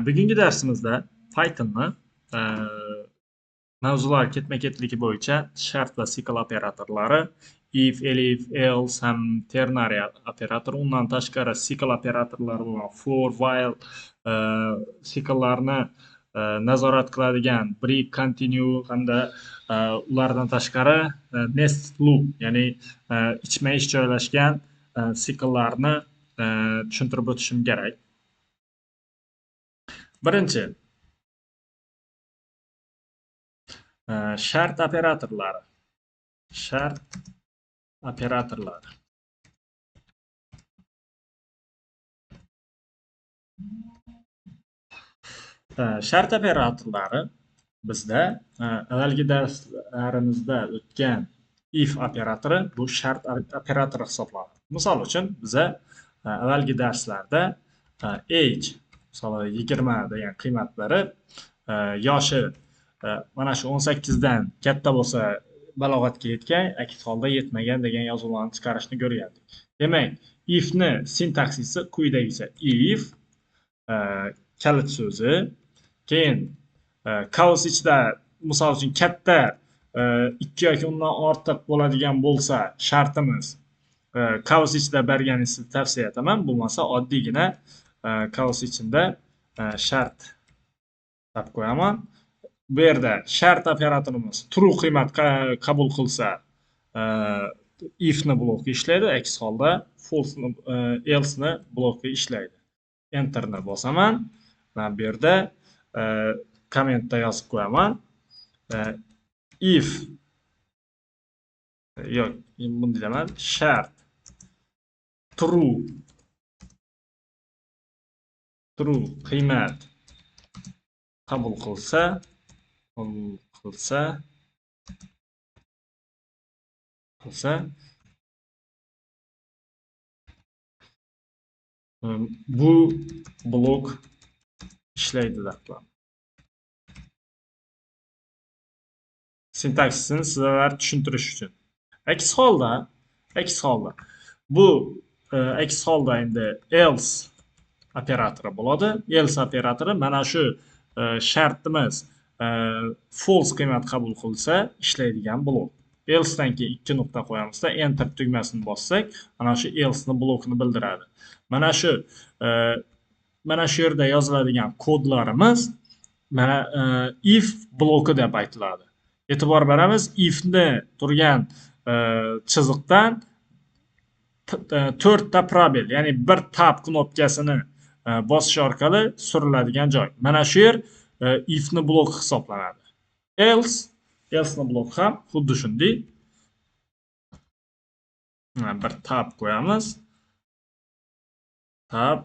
Bugungi darsimizda Python'ni e, mavzular ketma-ketligi bo'yicha shart va sikl operatorlari, if, elif, else ham ternary operator, undan tashqari sikl operatorlari bilan for, while e, sikllarni nazorat qiladigan break, continue hamda ulardan tashqari nested loop, ya'ni ichma-ich joylashgan sikllarni tushuntirib o'tishim kerak. Birinchi, shart operatorlari. Shart operatorlari. Shart operatorlari bizda avvalgi darslarimizda o'tgan if operatori bu shart operatori hisoblanadi. Misol uchun biza avvalgi darslarda age, misol 20 degan qiymat berib, yoshi mana shu 18 dan katta bo'lsa balog'atga yetgan, aks holda yetmagan degan yozuvlarni chiqarishni ko'rgandik. Demak, ifni sintaksisi quyidagicha: if kalit so'zi, keyin kaos ichida misol uchun katta 2 yoki undan ortiq bo'ladigan bo'lsa shartimiz kaos ichida berganingizni tavsiya etaman. Bo'lmasa oddiygina kaos ichida shart deb qo'yaman. Bu yerda shart operatorimiz true qiymat qabul qilsa ifni bloki ishlaydi, aks holda false else'ni bloki ishlaydi. Enterni bosaman. Men bu yerda kommentda yozib qo'yaman. If yo'q, bunday deman, shart true qiymat qabul qilsa bu blok ishlaydi deb qo'yaman. Sintaksisini sizlar tushuntirish uchun. Aks holda bu aks holda endi else operatori bo'ladi. Else operatori mana shu shartimiz false qiymat qabul qilsa ishlaydigan blok. Else dan keyin 2 nuqta qo'yamizda, enter tugmasini bossak, mana shu else ni blokini bildiradi. Mana shu yerda yoziladigan kodlarimiz mana if bloki deb aytiladi. E'tibor beramiz, ifni turgan chiziqdan 4 ta probel, ya'ni bir tab knopkasini bosish orqali suriladigan joy. Mana shu yer ifni blok hisoblanadi. Else ni blok ham xuddi shunday. Bir tab qo'yamiz. Tab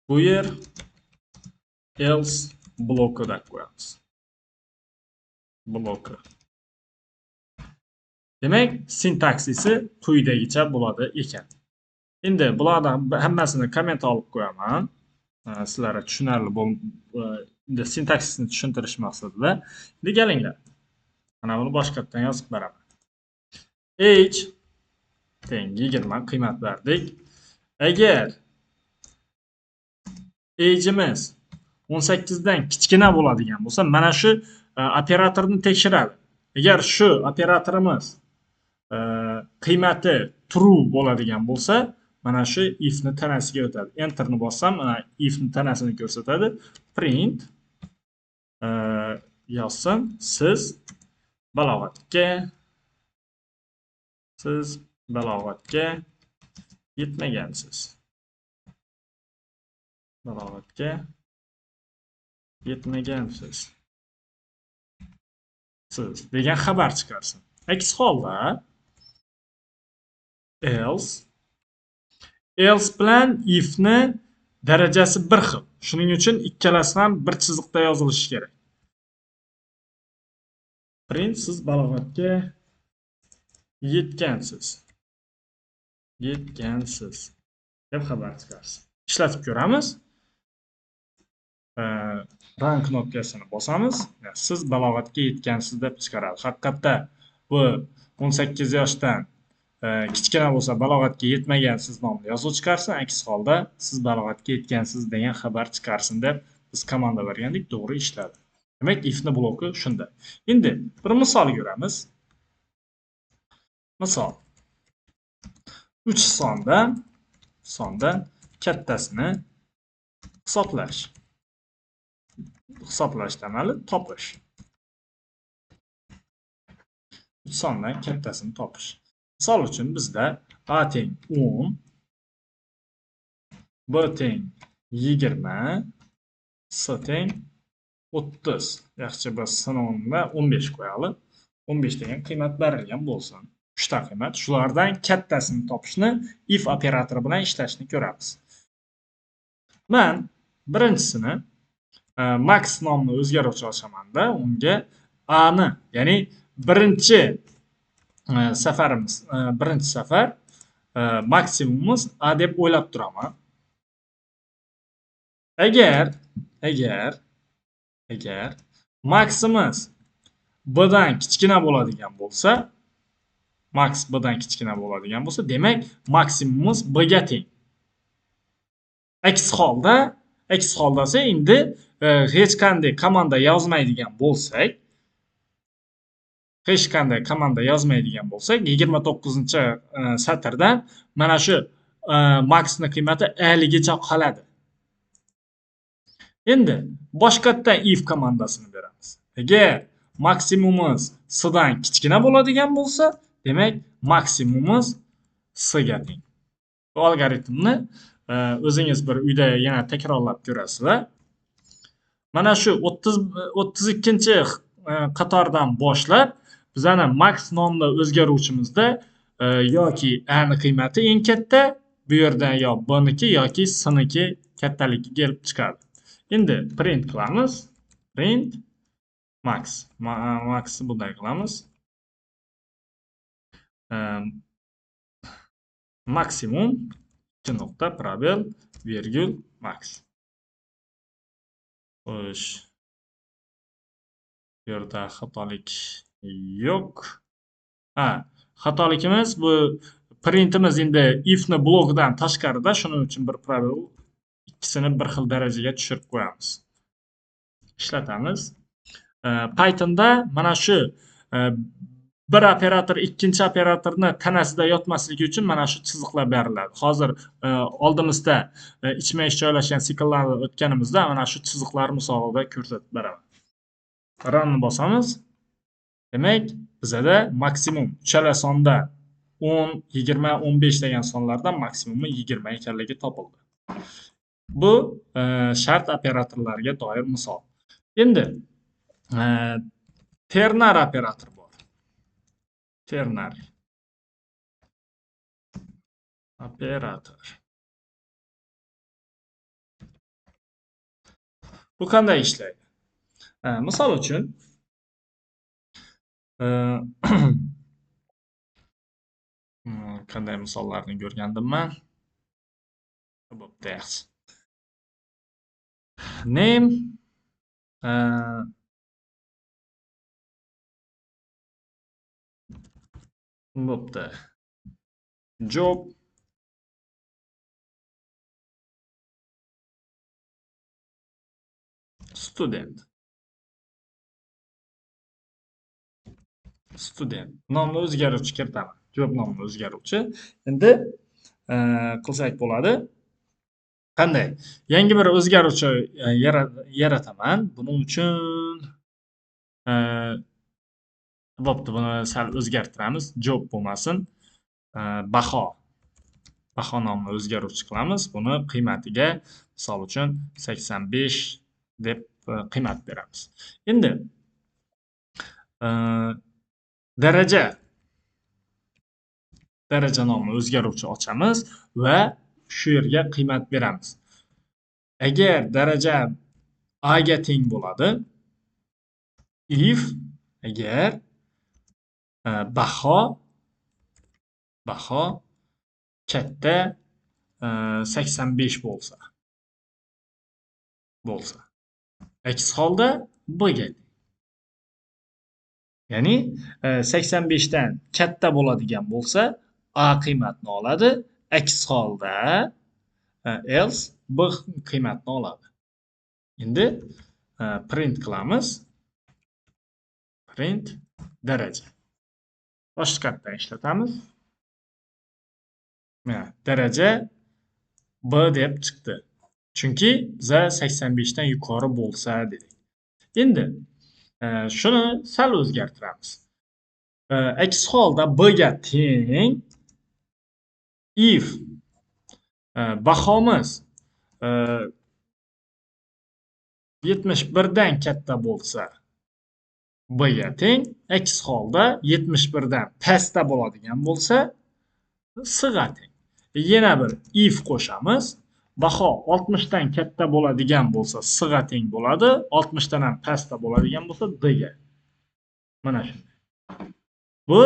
bu yer else bloki deb qo'yamiz. Bloki. Demak, sintaksisi quyidagicha bo'ladi ekan. Endi bulardan hammasini komment olib qo'yaman. Sizlarga tushunarli endi sintaksisni tushuntirish maqsadida. Endi kelinglar. Mana buni boshqatdan yozib beraman. Age teng 20 qiymat berdik. Agar age'imiz 18 dan kichkina bo'ladigan bo'lsa, mana shu operatorni tekshiradi. Agar shu operatorimiz qiymati true bo'ladigan bo'lsa, mana shu ifni tanasiga o'tadi. Enterni bossam, mana ifni tanasini ko'rsatadi. Print yozsin, siz balog'atga yetmagansiz. Siz degan xabar chiqarsin. Aks holda else bilan ifni darajasi bir xil. Shuning uchun ikkalasi ham bir chiziqda yozilishi kerak. Print siz balog'atga yetgansiz deb xabar chiqarsin. Ishlatib ko'ramiz. Run knopkasini bosamiz. Siz balog'atga yetgansiz deb chiqaradi. Haqiqatda bu 18 yoshdan kichkina bo'lsa balog'atga yetmagan siz nomli yozuv chiqarsin, aks holda siz balog'atga yetgansiz degan xabar chiqarsin deb biz komanda bergandik, to'g'ri ishladi. Demak, ifni bloki shunda. Endi bir misol ko'ramiz. Misol 3 sondan kattasini hisoblash tamali topish. 3 sondan kattasini topish. Misol uchun bizda A teng 10, B teng 20, S teng 30. Yaxshi, biz sinonga 15 qo'yamiz. 15 degan qiymat berilgan bo'lsin. 3 ta qiymat. Shulardan kattasini topishni if operatori bilan ishlashni ko'ramiz. Men birinchisini max nomli o'zgaruvchi ochaman-da, unga a ni, ya'ni birinchi safar maksimumimiz a deb o'ylab turaman. Agar maximiz b dan kichkina bo'ladigan bo'lsa, demak maksimumimiz b ga teng. Aks holda esa endi hech qanday komanda yozmaydigan bo'lsak, 29-satrdan mana shu maxni qiymati 50 gacha qoladi. Endi boshqatdan if komandasini beramiz. Agar maksimumimiz s dan kichkina bo'ladigan bo'lsa, demak maksimumimiz s ga teng. Bu algoritmni o'zingiz bir uyda yana takrorlab ko'rasizlar. Mana shu 32-qatordan boshlab bizani max nomli o'zgaruvchimizda yoki a ni qiymati eng katta, bu yerda yo b niki yoki s niki kattaligi kelib chiqadi. Endi print qilamiz. Print max. Maxni bunday qilamiz. Maksimum probel virgul max. Xo'sh. Bu yerda xatolik yo'q. Xatolikimiz bu printimiz endi ifni blokidan tashqarida, shuning uchun bir probel ikkisini bir xil darajaga tushirib qo'yamiz. Ishlatamiz. Pythonda mana shu bir operator ikkinchi operatorni tanasida yotmasligi uchun mana shu chiziqlar beriladi. Hozir oldimizda ichma-ich joylashgan sikllarni o'tganimizda mana shu chiziqlar misolida ko'rsatib beraman. Runni bosamiz. Demak, bizada maksimum uchala sonda 10, 20, 15 degan sonlardan maksimumi 20 ekanligi topildi. Bu shart operatorlarga doir misol. Endi ternar operator bor. Ternar operator. Bu qanday ishlaydi? Misol uchun qanday misollarni ko'rgandim men? Bo'pti, yaxshi. Name bo'pti. Job student nomli o'zgaruvchi kiritaman. Job nomli o'zgaruvchi. Endi qilsak bo'ladi. Qanday? Yangi bir o'zgaruvchi yarataman. Buning uchun bo'pti, buni sal o'zgartiramiz. Job bo'lmasin. Baho nomli o'zgaruvchi qilamiz. Buni qiymatiga misol uchun 85 deb qiymat beramiz. Endi daraja nomli o'zgaruvchi ochamiz va shu yerga qiymat beramiz. Agar daraja a ga teng bo'ladi, if agar baho katta 85 bo'lsa. Aks holda b ga. Ya'ni 85 dan katta bo'ladigan bo'lsa, A qiymatni oladi, aks holda else B qiymatni oladi. Endi print qilamiz. Print daraja. Boshqatdan ishlatamiz. Daraja B deb chiqdi. Chunki biza 85 dan yuqori bo'lsa dedik. Endi shuni sal o'zgartiramiz. Aks holda B ga teng if bahomiz 71 dan katta bo'lsa B ga teng, aks holda 71 dan pastda bo'ladigan bo'lsa S ga teng. Yana bir if qo'shamiz. Baho 60 dan katta bo'ladigan bo'lsa S ga teng bo'ladi, 60 dan ham pastda bo'ladigan bo'lsa D ga. Mana shunday. Bu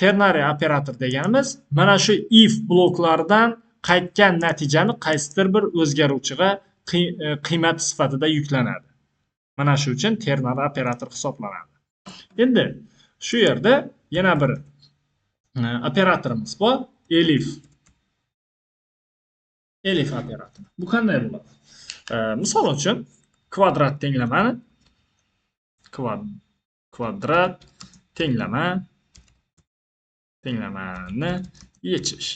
ternary operator deganimiz mana shu if bloklaridan qaytgan natijani qaysidir bir o'zgaruvchiga qiymat sifatida yuklanadi. Mana shu uchun ternary operator hisoblanadi. Endi shu yerda yana bir operatorimiz bor, elif operatori. Bu qanday bo'ladi? Misol uchun kvadrat tenglamani tenglamani yechish.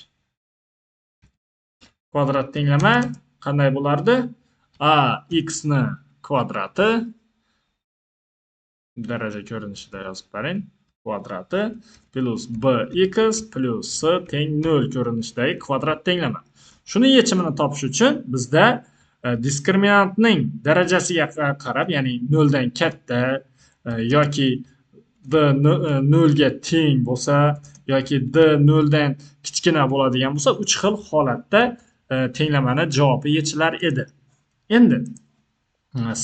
Kvadrat tenglama qanday bo'lardi? A x ni kvadrati daraja ko'rinishida yozib qo'ying. Kvadrati plus bx plus s teng 0 ko'rinishidagi kvadrat tenglama. Shuni yechimini topish uchun bizda diskriminantning darajasiga qarab, ya'ni 0 dan katta yoki d 0 ga teng bo'lsa yoki d 0 dan kichkina bo'ladigan bo'lsa, 3 xil holatda tenglamani javobi yechilar edi. Endi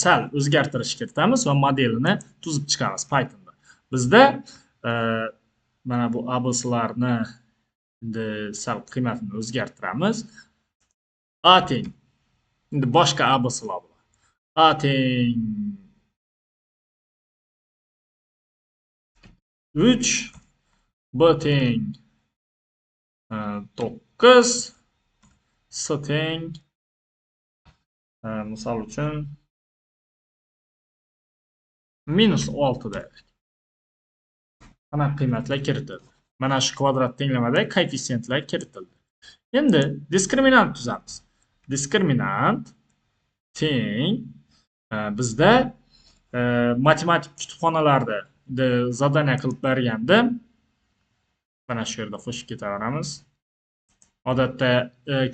sal o'zgartirish kiritamiz va modelini tuzib chiqamiz Pythonda. Bizda mana bu abslarni endi sal qiymatini o'zgartiramiz. A teng. Endi boshqa abslar bor. A teng 3, B teng 9, S teng misol uchun -6 deylik. Mana qiymatlar kiritildi. Mana shu kvadrat tenglamada koeffitsiyentlar kiritildi. Endi diskriminant tuzamiz. Diskriminant teng bizda matematik kutubxonalarda zadaniya qilib berganda mana shu yerda qo'shib ketaveramiz. Odatda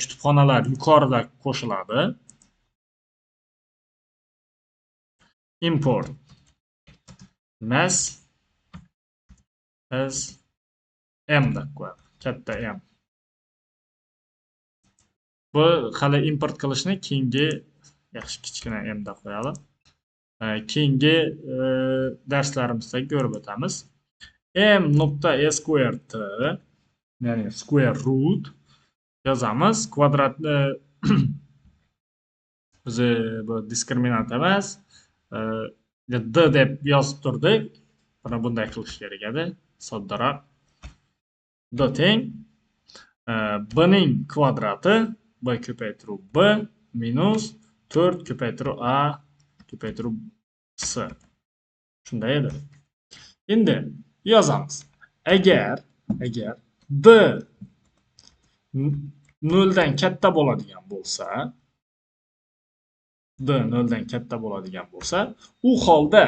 kutubxonalar yuqorida qo'shiladi. Import mass as m deb qo'yadi. Katta m. Bu hali import qilishni keyingi yaxshi kichkina m deb qo'yamiz. Keyingi darslarimizda ko'rib o'tamiz. m.squared ya'ni square root yozamiz. Kvadrat bizi bu diskriminant emas, d deb yozib turdik. Buni bunday qilish kerak edi. Soddaroq. D teng b ning kvadrati b ko'paytiruv b minus 4 ko'paytiruv a ko'paytiruv s. Shunday edi. Endi yozamiz. Agar d 0 dan katta bo'ladigan bo'lsa, d 0 dan katta bo'ladigan bo'lsa, u holda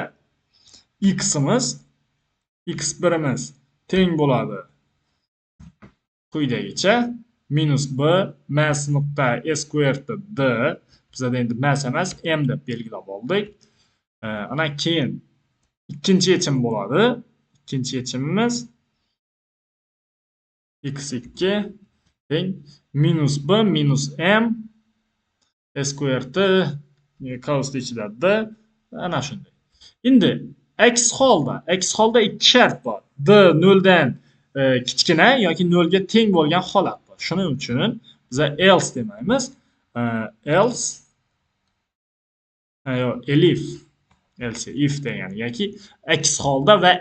x1imiz teng bo'ladi quyidagicha minus b mass nuqta squared d bizda endi mass emas m deb belgilab oldik. Ana keyin ikkinchi yechim bo'ladi. İkinci yechimimiz x2 teng minus b minus m squared qavsli ichida d ana shunday. Endi aks holda ikki shart bor. D 0 dan kichkina yoki 0 ga teng bo'lgan holat bor. Shuning uchun biz else demaymiz. Else if degani yoki aks holda va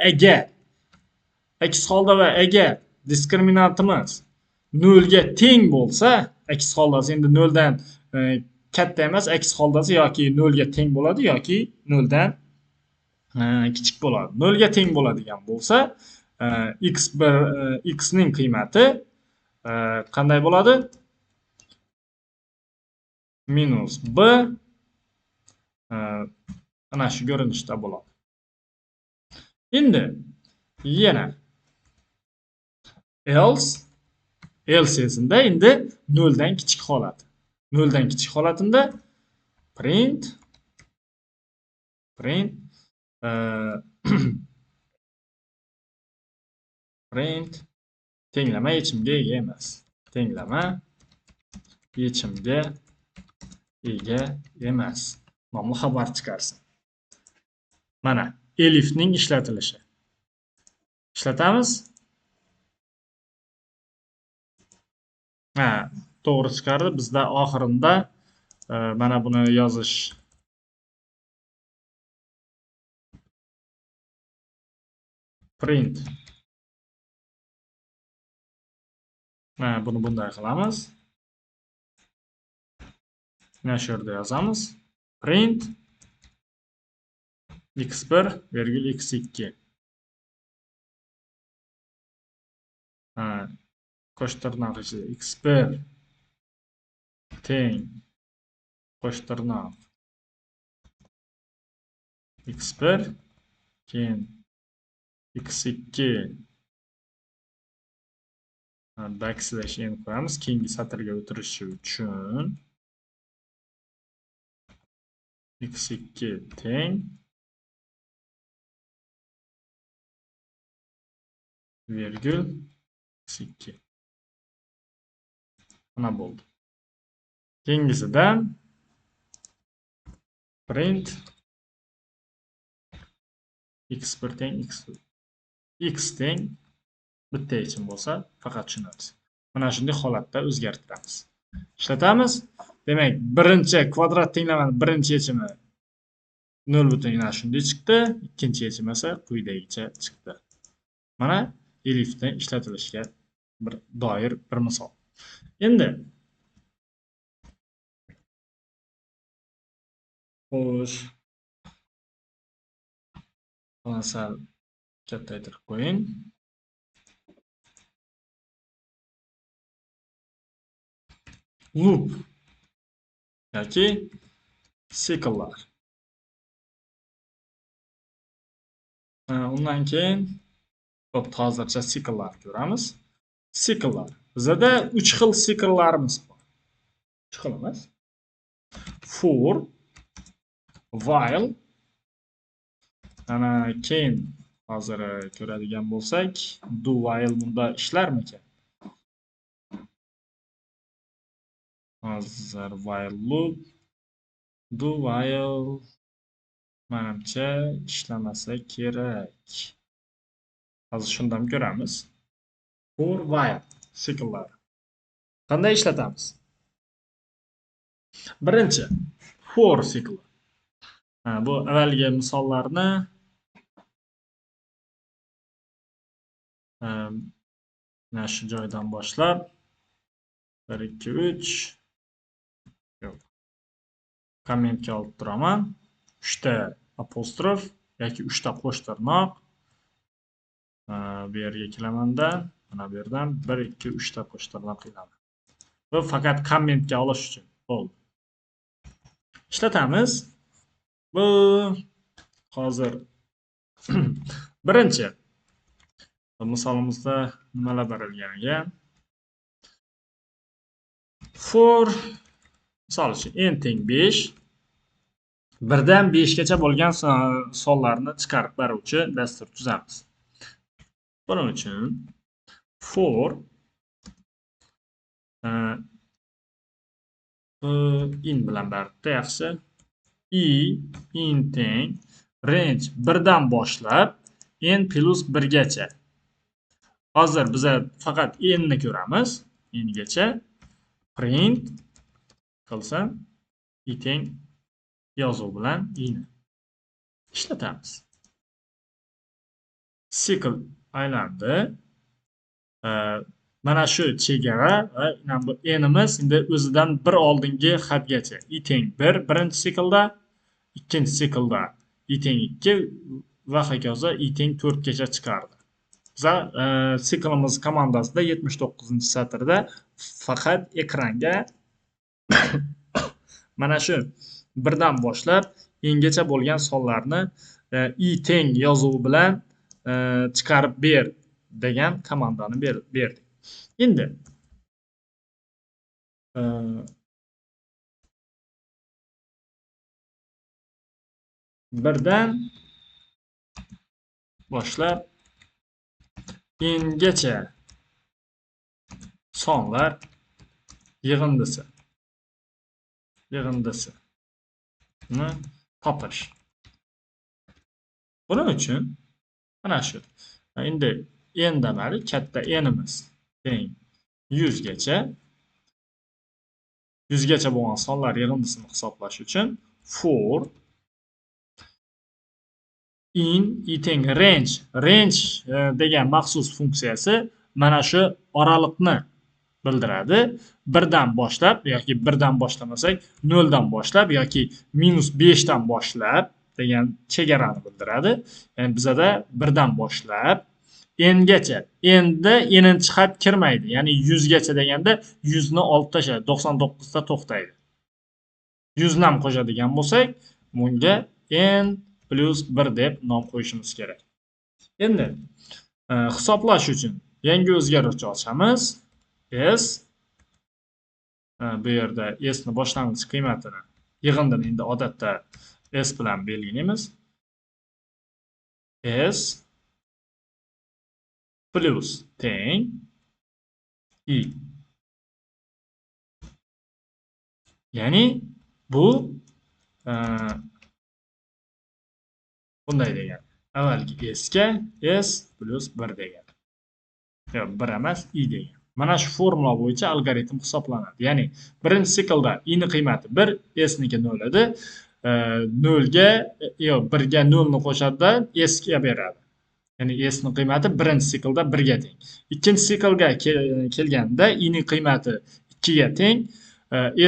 aks holda va agar diskriminantimiz 0 ga teng bo'lsa, aks holdasi endi 0 dan katta emas, aks holdasi yoki 0 ga teng bo'ladi yoki 0 dan kichik bo'ladi. 0 ga teng bo'ladigan bo'lsa, x ning qiymati qanday bo'ladi? Minus b ana shu ko'rinishda bo'ladi. Endi yana else esinda endi 0 dan kichik holat. 0 dan kichik holatida print print tenglama yechimga ega emas. Tenglama yechimga ega emas nomli xabar chiqarsin. Mana elifning ishlatilishi. Ishlatamiz. To'g'ri chiqardi. Bizda oxirinda mana buni yozish print. Buni bunday qilamiz. Mana shu yerda yozamiz. Print x1 virgül x2. Qo'sh tirnoq ichida x1 teng qo'sh tirnoq x1 keyin x2 backslash n qo'yamiz keyingi satrga o'tirishi uchun x2 teng virgül x2. Mana bo'ldi. Keyingisidan print x1 teng x2. X teng bitta yechim bo'lsa faqat tushunamiz. Mana shunday holatda o'zgartiramiz. Ishlatamiz. Demak, birinchi kvadrat tenglamani birinchi yechimi 0 shunday chiqdi, ikkinchi yechimi esa quyidagicha chiqdi. Mana elifda ishlatilishiga doir bir misol. Endi xo'sh, buni sal kattaytirib qo'ying. Loop yoki sikllar. Undan keyin hozircha sikllar ko'ramiz. Sikllar. Bizda 3 xil sikllarimiz bor. 3 xil emas. For, while, ana keyin hozir ko'radigan bo'lsak, do while bunda ishlarmikan? Hozir while loop, do while menimcha ishlamasa kerak. Hozir shundan ko'ramiz. For while sikllar. Qanday ishlatamiz? Birinchi for sikli. Bu avvalgi misollarni mana shu joydan boshlab 1 2 3 yo'q. Kommentga olib turaman. 3 ta apostrof yoki 3 ta qo'sh tirnoq. Bu yerga kelamanda, mana bu yerdan 1 2 3 ta qo'sh tirnoq qilaman. Bu faqat kommentga olish uchun bo'ldi. Ishlatamiz. Bu hozir birinchi misolimizda nimalar berilgan ekan? For misol uchun n teng 5 1dan 5 gacha bo'lgan sonlarni chiqarib beruvchi dastur tuzamiz. Buning uchun for in bilan beribdi yaxshi. In teng range 1dan boshlab n plus 1 gacha. Hozir biz faqat n ni ko'ramiz. N gacha print qilsam i teng yozuv bilan i ni ishlatamiz. Cycle aylandi. Mana shu chegara va bu n'imiz endi o'zidan bir oldingi xatgacha i teng 1 birinchi siklda, ikkinchi siklda i teng 2 va hokazo i teng 4 gacha chiqardi. Biza siklimiz komandasida 79-satrda faqat ekranga mana shu birdan boshlab engacha bo'lgan sonlarni i teng yozuvi bilan chiqarib ber degan komandani berdik. Endi birdan boshlab engacha sonlar yig'indisi topish. Buning uchun mana shu endi n demali katta n'imiz teng 100 gacha bo'lgan sonlar yig'indisini hisoblash uchun for in i teng range degan maxsus funksiyasi mana shu oraliqni bildiradi. Birdan boshlab yoki birdan boshlamasak 0 dan boshlab yoki -5 dan boshlab degan chegarani bildiradi. Ya'ni bizada birdan boshlab n'gacha. Endi n'inchi xat kirmaydi. Ya'ni 100 gacha deganda 100 ni olib tashlaydi, 99 da to'xtaydi. 100 ni ham qo'shadigan bo'lsak, bunga n plus 1 deb nom qo'yishimiz kerak. Endi hisoblash uchun yangi o'zgaruvchi ochamiz. S bu yerda s ni boshlang'ich qiymatini yig'indini endi odatda s bilan belgilaymiz. S plus teng i. Ya'ni bu bunday degan. Avvalgi s ga s plus 1 degan. Yo'q, 1 emas, i degan. Mana shu formula bo'yicha algoritm hisoblanadi. Ya'ni birinchi siklda i ni qiymati 1, s niki 0 edi. 0 ga 1 ga 0 ni qo'shadi, s ga beradi. Ya'ni s ni qiymati birinchi siklda 1 ga teng. Ikkinchi siklga kelganda i ni qiymati 2 ga teng.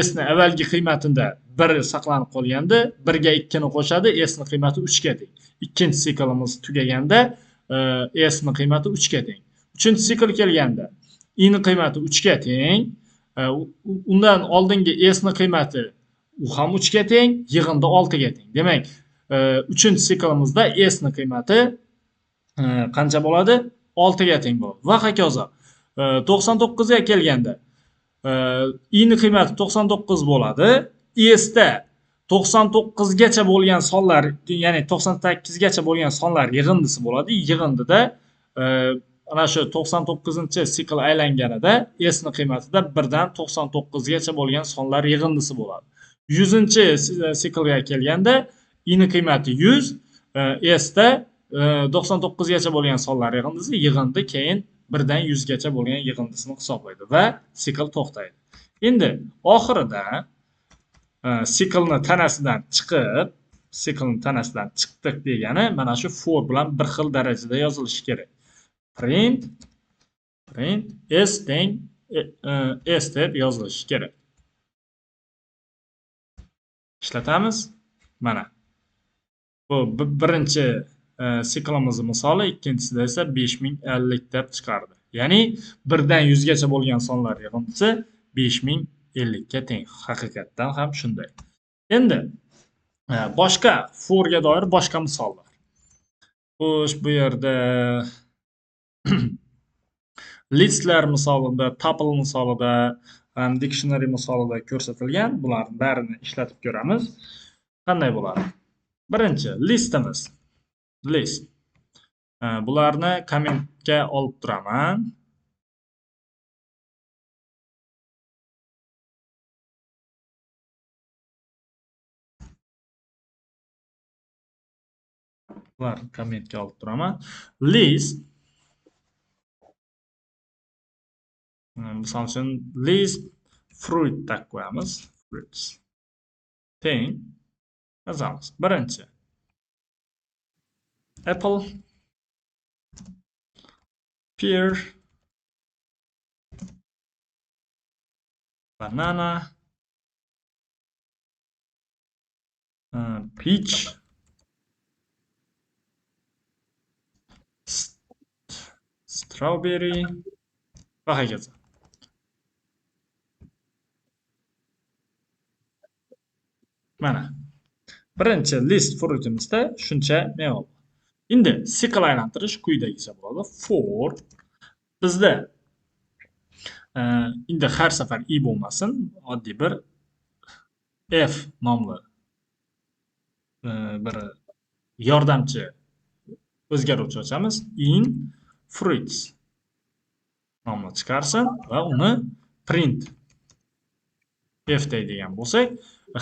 S ni avvalgi qiymatida 1 saqlanib qolganda 1 ga 2 ni qo'shadi, s ni qiymati 3 ga teng. Ikkinchi siklimiz tugaganda s ni qiymati 3 ga teng. Uchinchi sikl kelganda i ni qiymati 3 ga teng. Undan oldingi s ni qiymati u ham 3 ga teng, yig'indi 6 ga teng. Demak, uchinchi siklimizda s ni qiymati qancha bo'ladi? 6 ga teng bo'ladi. Va hokazo 99 ga kelganda i ni qiymati 99 bo'ladi. S da 99 gacha bo'lgan sonlar, ya'ni 98 gacha bo'lgan sonlar yig'indisi bo'ladi. Yig'indida ana shu 99-sikl aylanganida s ni qiymatidan 1 dan 99 gacha bo'lgan sonlar yig'indisi bo'ladi. 100-siklga kelganda i ni qiymati 100, s da 99 gacha bo'lgan sonlar yig'indisi, yig'indi keyin 1 dan 100 gacha bo'lgan yig'indisini hisoblaydi va sikl to'xtaydi. Endi oxirida siklni tanasidan chiqdik degani mana shu for bilan bir xil darajada yozilishi kerak. Print s teng s deb yozilishi kerak. Ishlatamiz. Mana bu birinchi siklimiz misoli, ikkinchisida esa 5050 deb chiqardi. Ya'ni 1 dan 100 gacha bo'lgan sonlar yig'indisi 5050 ga teng. Haqiqatdan ham shunday. Endi boshqa forga doir boshqa misollar. Xo'sh, bu yerda listlar misolida, tuple misolida, dictionary misolida ko'rsatilgan. Bularning barini ishlatib ko'ramiz. Qanday bo'ladi? Birinchi listimiz. List. Bularni kommentga olib turaman. Bularni kommentga olib turaman. List. Misol uchun list fruit deb qo'yamiz. Fruits. Teng yozamiz. Birinchi apple, pear, banana, peach, strawberry va hokazo. Mana birinchi list fruitimizda shuncha meva bor. Endi siqil aylantirish quyidagicha bo'ladi. For bizda endi har safar i bo'lmasin, oddiy bir f nomli bir yordamchi o'zgaruvchi ochamiz. In fruits nomni chiqarsin va uni print f deydigan bo'lsak,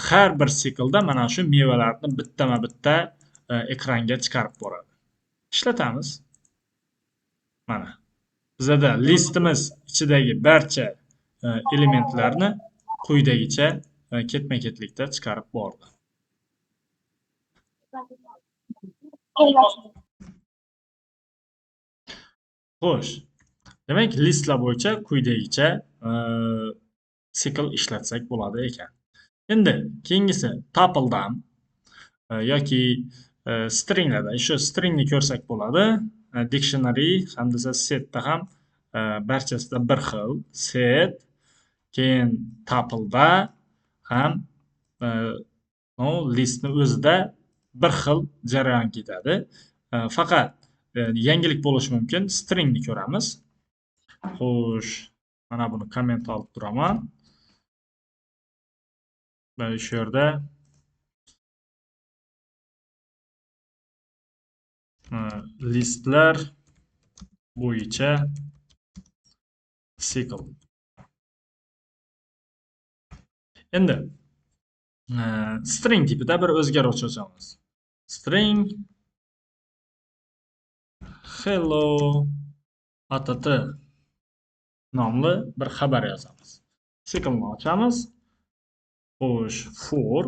har bir siklda mana shu mevalarni bittama-bitta ekranga chiqarib boradi. Ishlatamiz. Mana bizada listimiz ichidagi barcha elementlarni quyidagicha ketma-ketlikda chiqarib bordi. Xo'sh, demak listlar bo'yicha quyidagicha sikl ishlatsak bo'ladi ekan. Endi keyingisi tupledan yoki stringlarda shu stringni ko'rsak bo'ladi. Dictionary hamda setda ham barchasida bir xil set, keyin tupleda ham listni o'zida bir xil jarayon ketadi. Faqat yangilik bo'lishi mumkin. Stringni ko'ramiz. Xo'sh, mana buni komment olib turaman. Va shu yerda listlar bo'yicha sikl. Endi string tipida bir o'zgaruvchi ochamiz. String hello att nomli bir xabar yozamiz. Siklni ochamiz. Xo'sh, for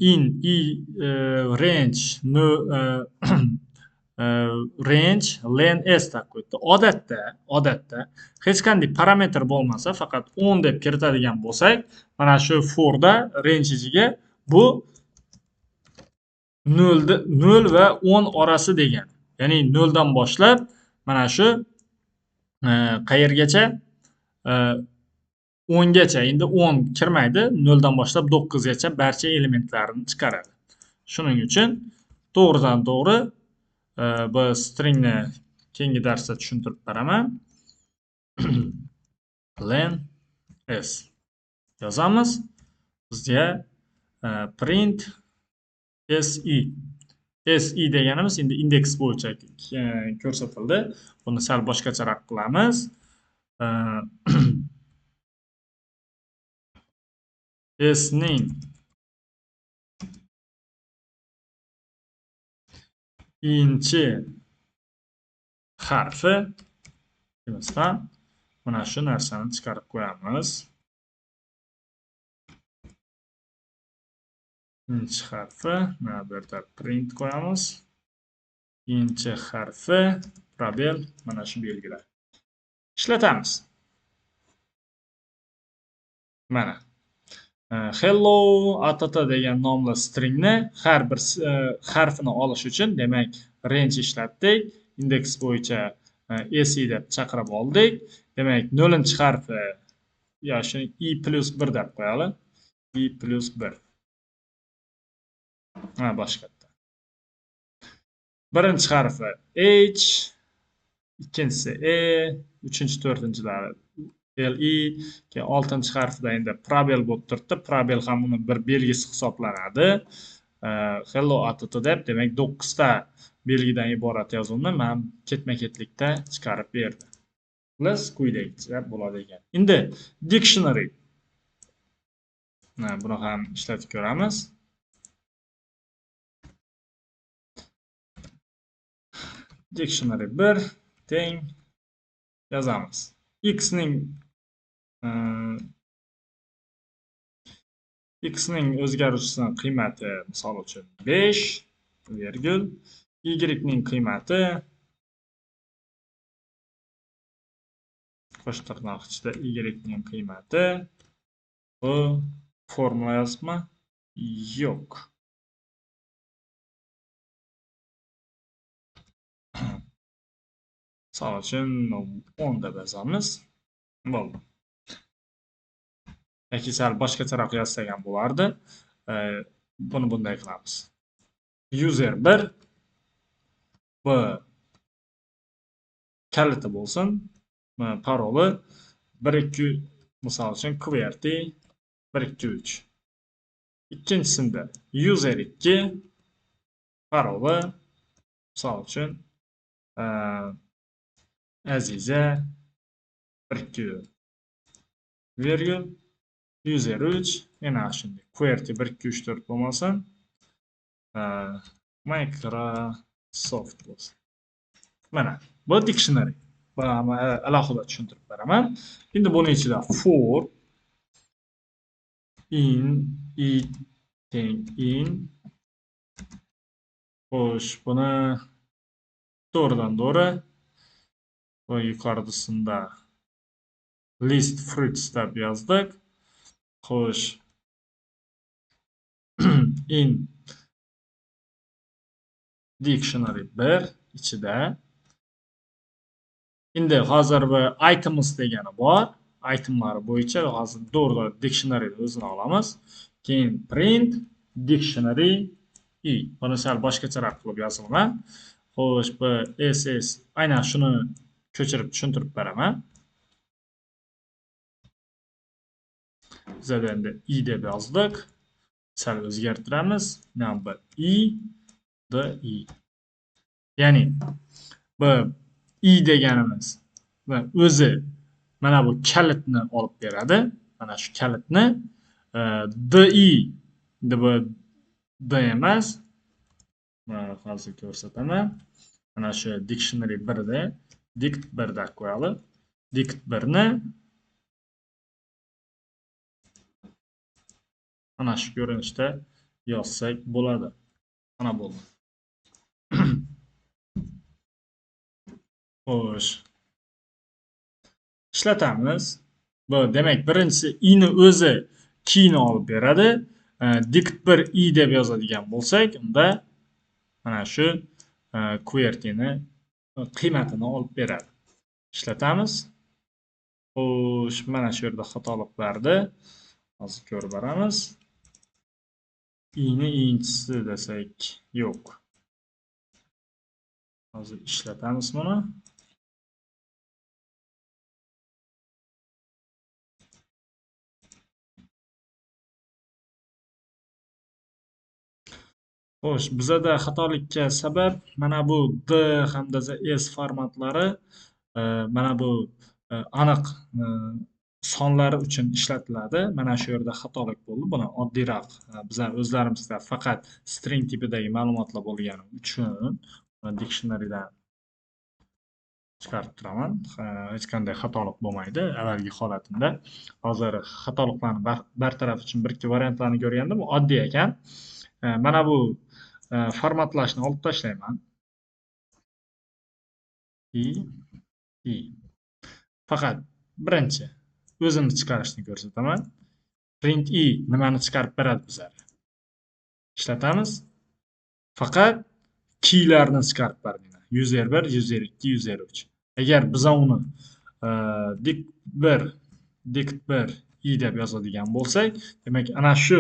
in range no range len s deb qo'ydi. Odatda hech qanday parametr bo'lmasa, faqat 10 deb kiritadigan bo'lsak, mana shu forda range ichiga bu 0 va 10 orasi degan. Ya'ni 0 dan boshlab mana shu qayergacha 10 gacha. Endi 10 kirmaydi, 0 dan boshlab 9 gacha barcha elementlarini chiqaradi. Shuning uchun to'g'ridan to'g'ri bu stringni keyingi darsda tushuntirib beraman. len s yozamiz. Bizga print si deganimiz endi indeks bo'yicha ko'rsatildi. Buni sal boshqacharoq qilamiz. S ning inchi harfi demasdan mana shu narsani chiqarib qo'yamiz. Inchi harfi, mana bu yerda print qo'yamiz. Inchi harfi, probel, mana shu belgilar. Ishlatamiz. Mana hello att degan nomli stringni har bir harfini olish uchun, demak, range ishlatdik. Indeks bo'yicha si deb chaqirib oldik. Demak, 0-harfi yo shuni i+1 deb qo'yaylik. i+1. Ha, boshqatda. Birinchi harfi h, ikkinchisi e, uchinchi, to'rtinchilari li, keyin 6-harfida endi probel bo'lib turibdi. Probel ham uni bir belgisi hisoblanadi. Hello att deb, demak 9 ta belgidan iborat yozuvni men ketma-ketlikda chiqarib berdi. Plus quyidagicha bo'ladi ekan. Endi dictionary. Buni ham ishlatib ko'ramiz. Dictionary 1 teng yozamiz. X ning o'zgaruvchisining qiymati misol uchun 5, virgul. y ning qiymati qo'sh tirnoq ichida y ning qiymati bu formula yozibmi? Yo'q. Misol uchun 10 deb yozamiz. Bo'ldi. Yoki sal boshqacharoq yozsak ham bo'lardi. Buni bunday qilamiz. User 1 bu kaliti bo'lsin. Paroli 1-2 misol uchun QWERTY 1-2-3. Ikkinchisida user 2 paroli misol uchun Aziza 1-2 virgül user 3 yana shunday QWERTY 1-2-3-4 bo'lmasin. Microsoft bo'lsin. Mana bu dictionary. Buni alohida tushuntirib beraman. Endi buni ichida for in it teng in xo'sh buni to'g'ridan to'g'ri va yuqoridasida list fruits deb yozdik. Xo'sh in dictionary 1 ichida endi hozir bu items degani bor. Itemlari bo'yicha hozir to'g'ri dictionary o'zini olamiz. Keyin print dictionary i. Buni sal boshqacharoq qilib yozaman. Xo'sh, bu ss aynan shuni ko'chirib tushuntirib beraman. Biz endi i deb yozdik. Sal o'zgartiramiz. Mana bu i d i. Ya'ni bu i deganimiz va o'zi mana bu kalitni olib beradi. Mana shu kalitni di deb d emas. Mana hozir ko'rsataman. Mana shu dictionary 1da dict 1da qo'yamiz. Dict 1ni mana shu ko'rinishda yozsak bo'ladi. Mana bo'ldi. Xo'sh. Ishlatamiz. Bu demak birinchisi i ni o'zi keyni olib beradi. Dict 1 i deb yozadigan bo'lsak, unda mana shu QWERTY ni qiymatini olib beradi. Ishlatamiz. Xo'sh, mana shu yerda xatolik berdi. Hozir ko'rib beramiz. I ni inchisi desak, yo'q. Hozir ishlatamiz buni. Xo'sh, bizada xatolikka sabab mana bu D hamda S formatlari mana bu aniq sonlari uchun ishlatiladi. Mana shu yerda xatolik bo'ldi. Buni oddiyroq bizlar o'zlarimizda faqat string tipidagi ma'lumotlar bo'lgani uchun dictionarydan chiqarib turaman. Hech qanday xatolik bo'lmaydi avvalgi holatimda. Hozir xatoliklarni bartaraf uchun bir-ikki variantlarni ko'rgandim. Oddiy ekan. Mana bu formatlashni olib tashlayman. I. Faqat birinchi o'zini chiqarishni ko'rsataman. Print i nimani chiqarib beradi bizlarga? Ishlatamiz. Faqat keylarni chiqarib beradi. User 1, user 2, user 3. Agar biz uni dict 1 i deb yozadigan bo'lsak, demak ana shu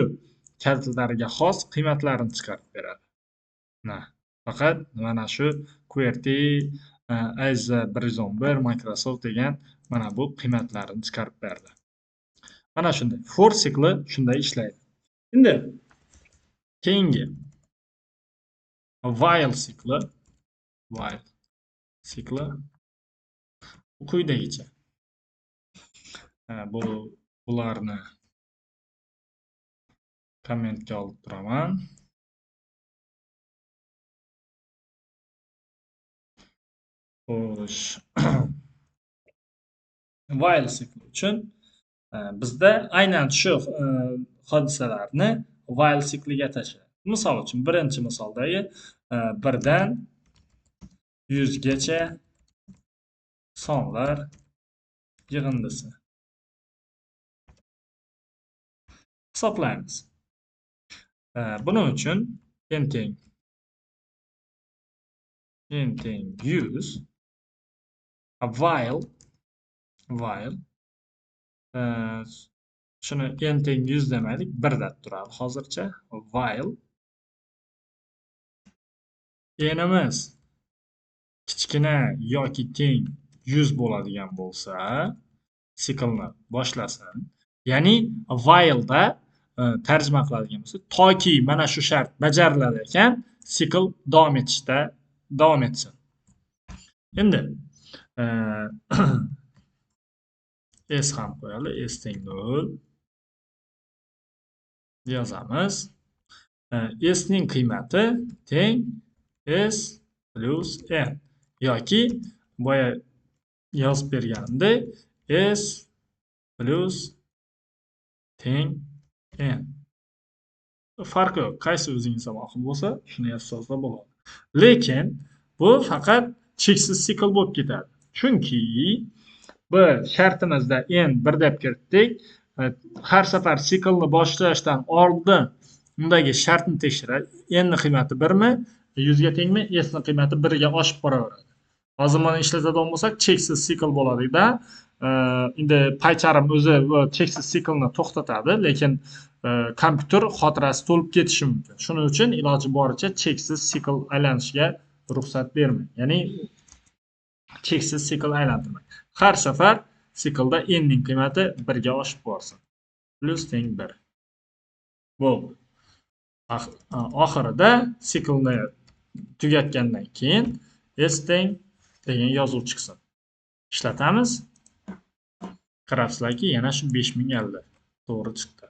kalitlariga xos qiymatlarini chiqarib beradi. Faqat mana shu QWERTY Aziza 111 Microsoft degan mana bu qiymatlarini chiqarib berdi. Mana shunday for sikli shunday ishlaydi. Endi keyingi while sikli quyidagicha. Bularni kommentga olib turaman. Xo'sh. While sikli uchun bizda aynan shu hodisalarni while sikliga tashlaydi. Misol uchun birinchi misoldagi 1 dan 100 gacha sonlar yig'indisi. Hisoblaymiz. Buning uchun n teng 100 while shuni n teng 100 demaylik, 1 deb turadi hozircha. While n'imiz kichkina yoki teng 100 bo'ladigan bo'lsa, siklni boshlasin. Ya'ni while'da tarjima qiladigan bo'lsa, toki mana shu shart bajarilar ekan, sikl davom etsin. Endi s ham qo'yaylik, s teng 0 yozamiz. S ning qiymati teng s plus n yoki boya yozib berganimdek s plus teng n. Farqi yo'q, qaysi o'zingizga ma'qul bo'lsa shuni yozsangiz bo'ladi. Lekin bu faqat cheksiz sikl bo'lib ketadi. Chunki biz shartimizda n 1 deb kiritdik. Har safar siklni boshlashdan oldin undagi shartni tekshiradi. N ning qiymati 1 mi, 100 ga tengmi, s ning qiymati 1 ga oshib boraveradi. Hozir mana ishlatadigan bo'lsak, cheksiz sikl bo'ladi-da. Endi paycharim o'zi cheksiz siklni to'xtatadi, lekin kompyuter xotirasi to'lib ketishi mumkin. Shuning uchun iloji boricha cheksiz sikl aylanishiga ruxsat bermang. Ya'ni cheksiz sikl aylantirmang. Har safar siklda n ning qiymati 1 ga oshib borsin. Plus teng 1. Bo'ldi. Oxirida siklni tugatgandan keyin s teng degan yozuv chiqsin. Ishlatamiz. Qarabsizlarki, yana shu 5050 to'g'ri chiqdi.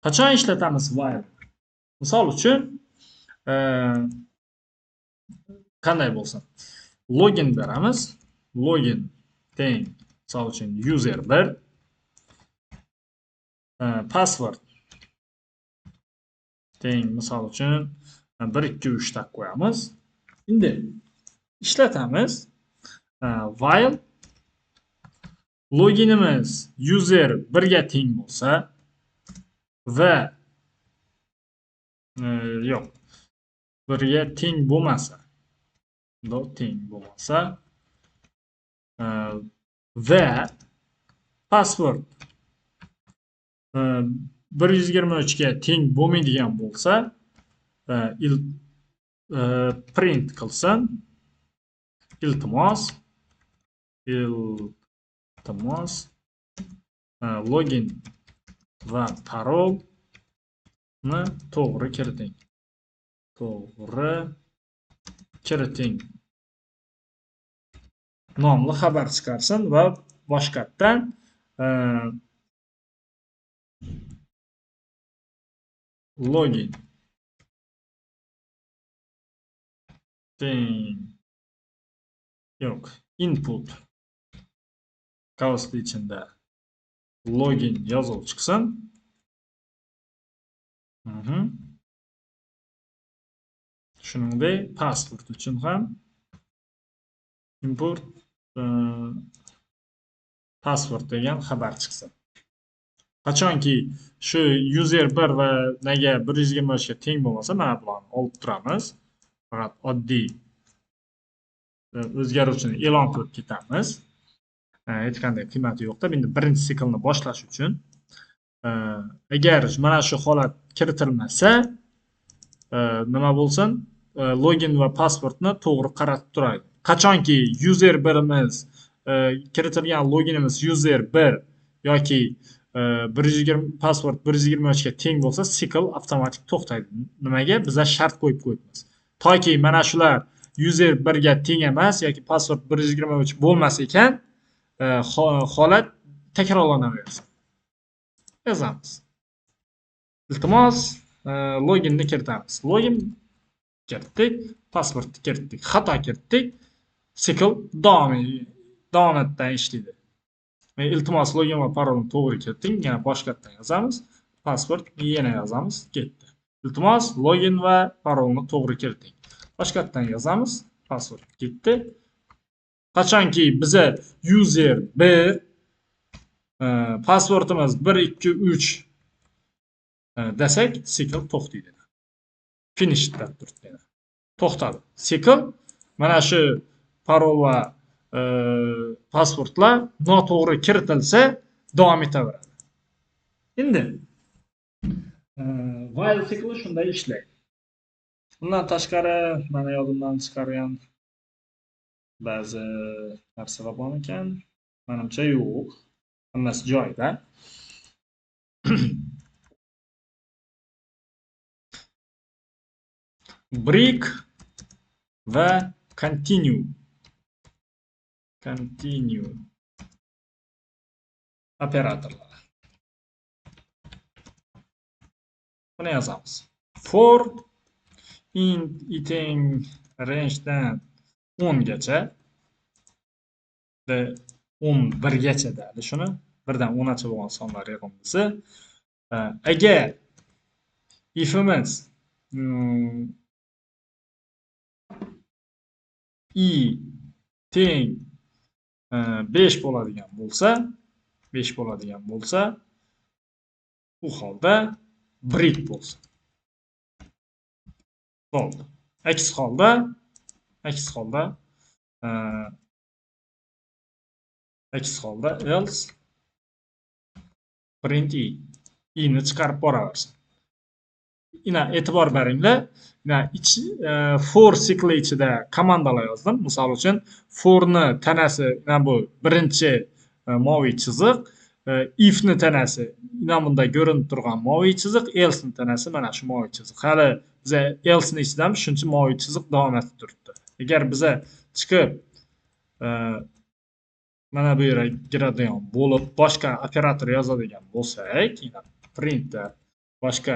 Qachon ishlatamiz while? Misol uchun qanday bo'lsin? Login beramiz. Login teng, misol uchun user 1, password teng, misol uchun 1 2 3 deb qo'yamiz. Endi ishlatamiz. While loginimiz user 1 ga teng bo'lsa va yo'q, 1 ga teng bo'lmasa, va password 123 ga teng bo'lmaydigan bo'lsa, print qilsin. Iltimos login va parolni to'g'ri kiriting. Nomli xabar chiqarsin va boshqatdan login teng yo'q, input qavsli ichida login yozuv chiqsin. Shuningdek, password uchun ham import password degan xabar chiqsin. Qachonki shu user 1 va nega 123 ga teng bo'lmasa, mana bularni olib turamiz. Faqat oddiy o'zgaruvchini e'lon qilib ketamiz. Hech qanday qiymati yo'q deb. Endi birinchi siklni boshlash uchun agar mana shu holat kiritilmasa, nima bo'lsin? Login va passwordni to'g'ri qaratib turadi. Qachonki user 1imiz kiritilgan loginimiz user 1 yoki 120 password 123 ga teng bo'lsa, sikl avtomatik to'xtaydi. Nimaga? Biz shart qo'yib qo'yibmiz. Toki mana shular user 1 ga teng emas yoki password 123 bo'lmas ekan, holat takrorlanaversin. Yozamiz. Iltimos loginni kiritamiz. Login kiritdik, passwordni kiritdik, xato kiritdik, sikl davomdan ishlaydi. Iltimos login va parolni to'g'ri kiriting, yana boshqatdan yozamiz. Password yana yozamiz, ketdi. Iltimos login va parolni to'g'ri kiriting. Boshqatdan yozamiz. password ketdi. Qachonki biza user 1 passwordimiz 1 2 3 desak, sikl to'xtaydi. Finish deb turibdi. To'xtadi. Sikl mana shu parol va passwordlar noto'g'ri kiritilsa davom etaveradi. Endi while sikli shunday ishlaydi. Bundan tashqari mana yodimdan chiqargan ba'zi narsalar bor ekan. Menimcha yo'q. Hammasi joyida. Break va continue. Operatorlar. Buni yozamiz. For int rangedan 10 gacha va 11 gacha deydi shuni. Birdan 10gacha bo'lgan sonlar yig'indisi. Agar ifimiz i teng 5 bo'ladigan bo'lsa, u holda break bo'lsin. Bo'ldi. Aks holda else print i ni chiqarib boraversin. Ina e'tibor beringlar. For sikli ichida komandalar yozdim. Misol uchun for ni tanasi bu birinchi moviy chiziq, if ni tanasi bunda ko'rinib turgan moviy chiziq, else ni tanasi mana shu moviy chiziq. Hali biza else ni ichidan shuncha moviy chiziq davom etib turibdi. Agar biza chiqib mana bu yerga kiradigan bo'lib boshqa operator yozadigan bo'lsak, printda boshqa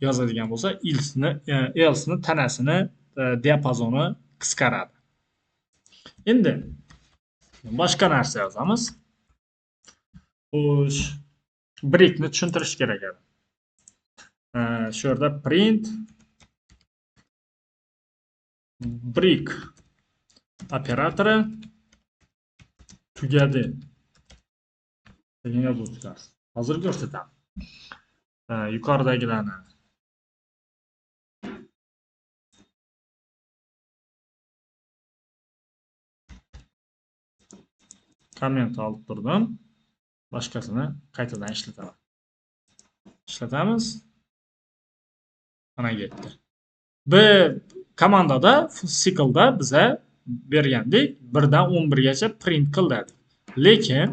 yozadigan bo'lsa, else ni tanasini diapazoni qisqaradi. Endi boshqa narsa yozamiz. Xo'sh, break ni tushuntirish kerak edi. Shu yerda print break operatori tugadi degan yozuv chiqarsa. Hozir ko'rsataman. Yuqoridagilarni komment olib turdim. Boshqasini qaytadan ishlatamiz. Mana ketdi. Bu komandada siklda biza bergandik 1 dan 11 gacha print qil dedik. Lekin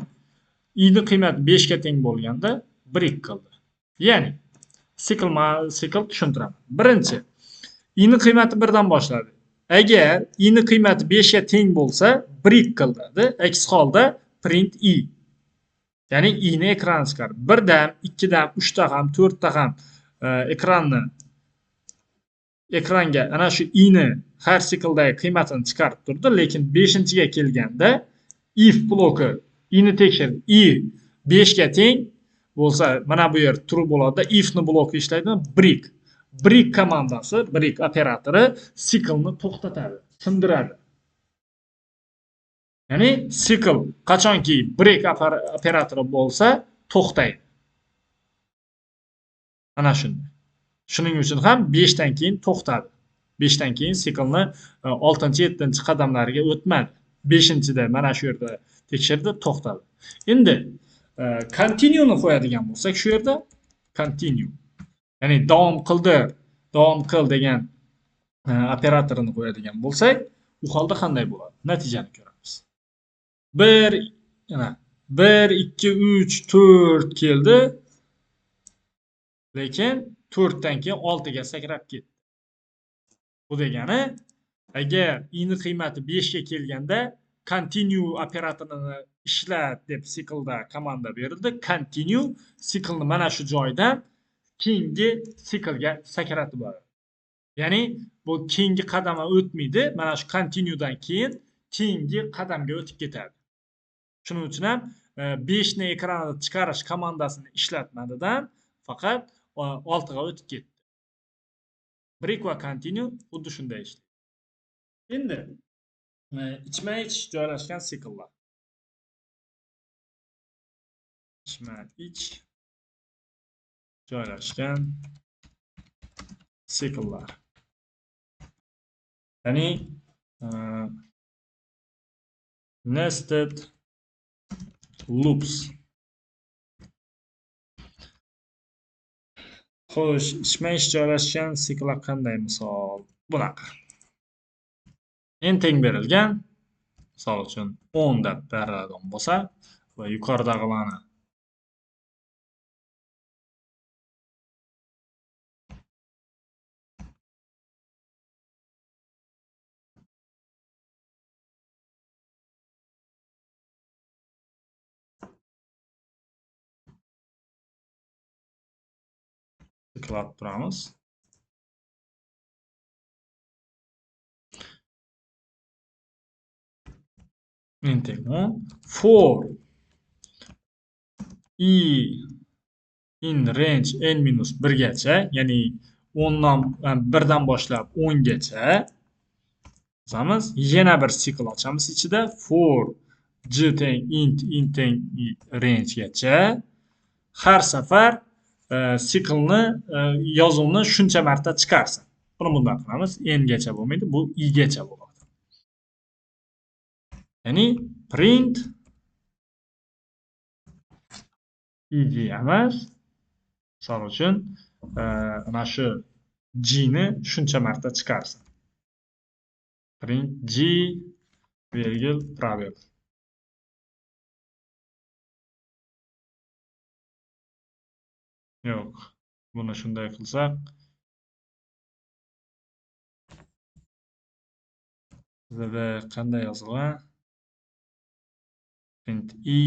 i ni qiymati 5 ga teng bo'lganda break qildi. Ya'ni sikl tushuntiraman. Birinchi i ni qiymati 1 dan boshladi. Agar i ni qiymati 5 ga teng bo'lsa break qil dedi. Aks holda print i. Ya'ni i ni ekranga chiqarib 1 dan, 2 dan, 3 ta ham, 4 ta ham ekranga ana shu i ni har sikldagi qiymatini chiqarib turdi, lekin 5-ga kelganda if bloki i ni tekshirdi. I 5 ga teng bo'lsa, mana bu yer true bo'ladi. If ni bloki ishlaydi, break komandasi, break operatori siklni to'xtatadi, sindiradi. Ya'ni sikl qachonki break operatori bo'lsa, to'xtaydi. Ana shunday. Shuning uchun ham 5 dan keyin to'xtadi. 5 dan keyin siklni 6-7 qadamlariga o'tmadi. 5-da mana shu yerda tekshirdi, to'xtadi. Endi continue ni qo'yadigan bo'lsak, shu yerda continue. Ya'ni davom qil degan operatorini qo'yadigan bo'lsak, u holda qanday bo'ladi? Natijani ko'ramiz. 1 2 3 4 keldi. Lekin 4 dan keyin 6 ga sakrab ketdi. Bu degani, agar i ni qiymati 5 ga kelganda continue operatorini ishlat deb siklda komanda berildi. Continue siklni mana shu joydan keyingi siklga sakratib boradi. Ya'ni bu keyingi qadamga o'tmaydi. Mana shu continue dan keyin keyingi qadamga o'tib ketadi. Shuning uchun ham 5 ni ekranga chiqarish komandasini ishlatmadidan faqat 6 ga o'tib ketdi. Break va continue xuddi shunday ishlaydi. Endi ichma-ich joylashgan sikllar. Ichma-ich joylashgan sikllar. Ya'ni nested loops. Xo'sh, ichma-ich joylashgan sikllar qanday misol? Bunaqa. N teng berilgan, misol uchun 10 deb beriladigan bo'lsa va yuqoridagilarni tiklab turamiz. N teng 10 for i in range n minus 1 gacha, ya'ni 1 dan boshlab 10 gacha yozamiz. Yana bir sikl ochamiz ichida for j teng int teng range gacha. Har safar siklni yozuvni shuncha marta chiqarsin. Buni bunday qilamiz. N gacha bo'lmaydi, bu i gacha bo'ladi. Ya'ni print ig emas. Misol uchun mana shu g ni shuncha marta chiqarsin. Print g virgül probel. Yo'q, buni shunday qilsak bizda qanday yozilgan? Print i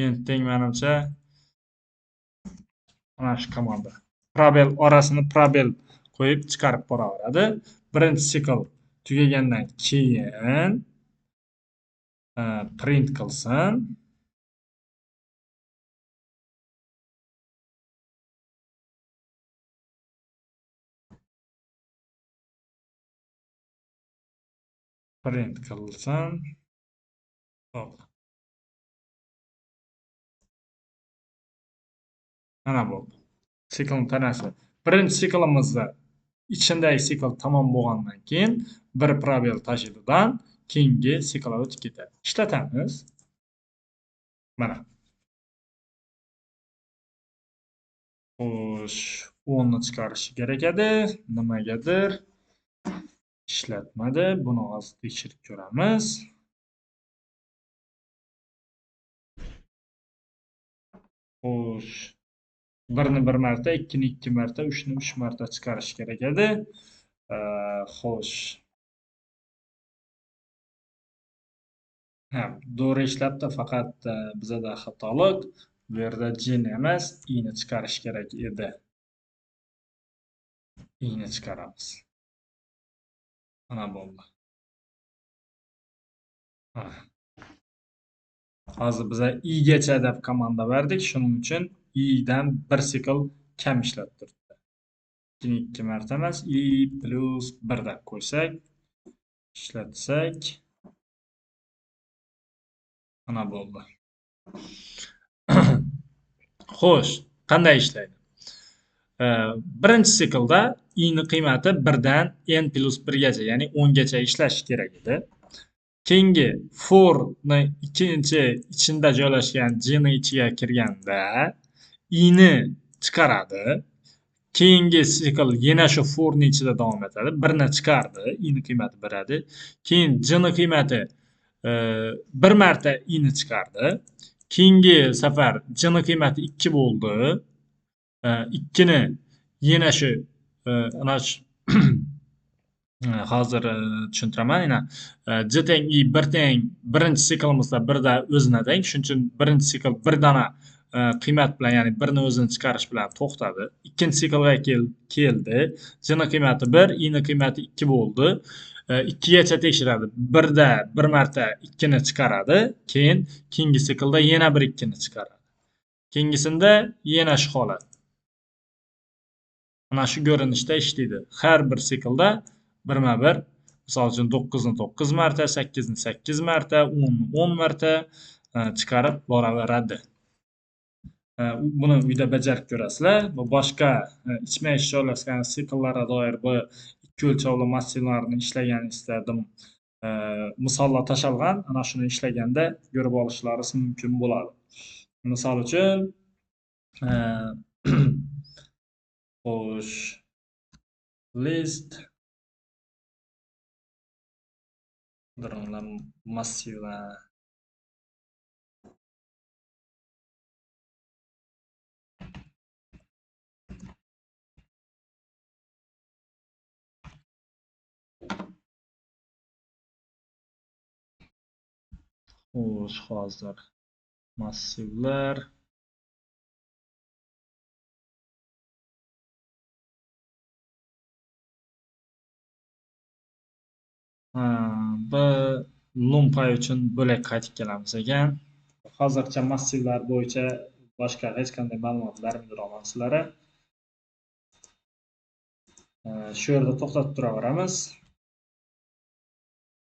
endi teng menimcha mana shu komanda. Probel orasini probel qo'yib chiqarib boraveradi. Birinchi sikl tugagandan keyin print qilsin. Print qilsin. Hop. Mana bu. Siklning tanasi. Birinchi siklimizda ichindagi sikl tamom bo'lgandan keyin bir probel tashididan keyingi siklga o'tib ketadi. Ishlatamiz. Mana. Xo'sh, 10 ni chiqarishi kerak edi. Nimagadir ishlatmadi. Buni hozir tekshirib ko'ramiz. Xo'sh, 1 ni 1 marta, 2 ni 2 marta, 3 ni 3 marta chiqarish kerak edi. Xo'sh. To'g'ri ishlabdi, faqat bizada xatolik. Bu yerda j ni emas, i ni chiqarish kerak edi. I ni chiqaramiz. Mana bo'ldi. Hozir biz i gacha deb komanda berdik, shuning uchun i dan bir sikl kam ishlab turibdi. 2 marta emas, i plus 1 deb qo'ysak, ishlatsak mana bo'ldi. Xo'sh, qanday ishlaydi? Birinchi siklda i ni qiymati 1 dan n plus 1 gacha, ya'ni 10 gacha ishlashi kerak edi. Keyingi for ni ikkinchi ichida joylashgan j ni ichiga kirganda i ni chiqaradi. Keyingi sikl yana shu for ni ichida davom etadi. 1 ni chiqardi, i ni qiymati 1 edi. Keyin j ni qiymati 1 marta i ni chiqardi. Keyingi safar j ni qiymati 2 bo'ldi. 2 ni yana shu ana shu hozir tushuntiraman. Yana j teng i 1 teng birinchi siklimizda 1 da o'zina teng. Shuning uchun birinchi sikl 1 dona qiymat bilan, ya'ni 1 ni o'zini chiqarish bilan to'xtadi. Ikkinchi siklga keldi. J ni qiymati 1, I ni qiymati 2 bo'ldi. 2 gacha tekshiradi. 1 da bir marta 2 ni chiqaradi, keyin keyingi siklda yana bir 2 ni chiqaradi. Keyingisida yana shu holat. Mana shu ko'rinishda ishlaydi. Har bir siklda birma-bir, misol uchun 9 ni 9 marta, 8 ni 8 marta, 10 ni 10 marta chiqarib boraveradi. Buni uyda bajarib ko'rasizlar. Bu boshqa ichma ish joylashgan sikllarga doir bu ikki o'lchovli massivlarni ishlaganingizda misollar tashalgan. Ana shuni ishlaganda ko'rib olishlaringiz mumkin bo'ladi. Misol uchun xo'sh, list dronlar massivlar xo'sh, hozir massivlar bu numpy uchun bo'lak qaytib kelamiz ekan. Hozircha massivlar bo'yicha boshqa hech qanday ma'lumot berolmayman sizlarga. Shu yerda to'xtatib turaveramiz.